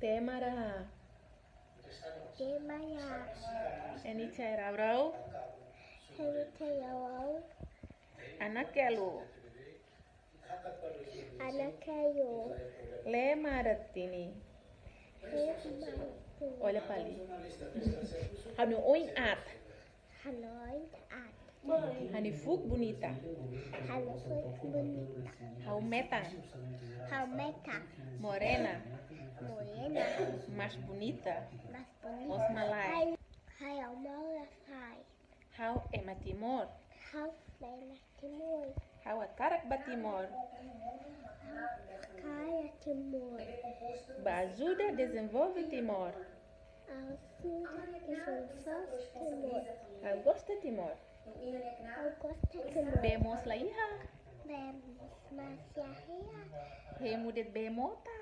Temara. Temaya. Eni Chairabro. Helitayaw. Anakelu. Anakayo. Le Maratini. Hematu. Olha para ali. Hani oin at. Hanoy at. Hani fuk bonita. Halafut bonita. Hau metang. Halmeta. Morena. Morena. Mais bonita. Mas bonita. Os malai. Hayaw malasay. Hau ematimor. Hal Lena Timur. Hau akarak batimor. Kaya Timur. Bajuda desenvolve Timor. Alcida Isunsos Timur. Hau gosta Timor. Augusta Timur. Bemos la iha. Vemos Masyahia. Remudet bemota.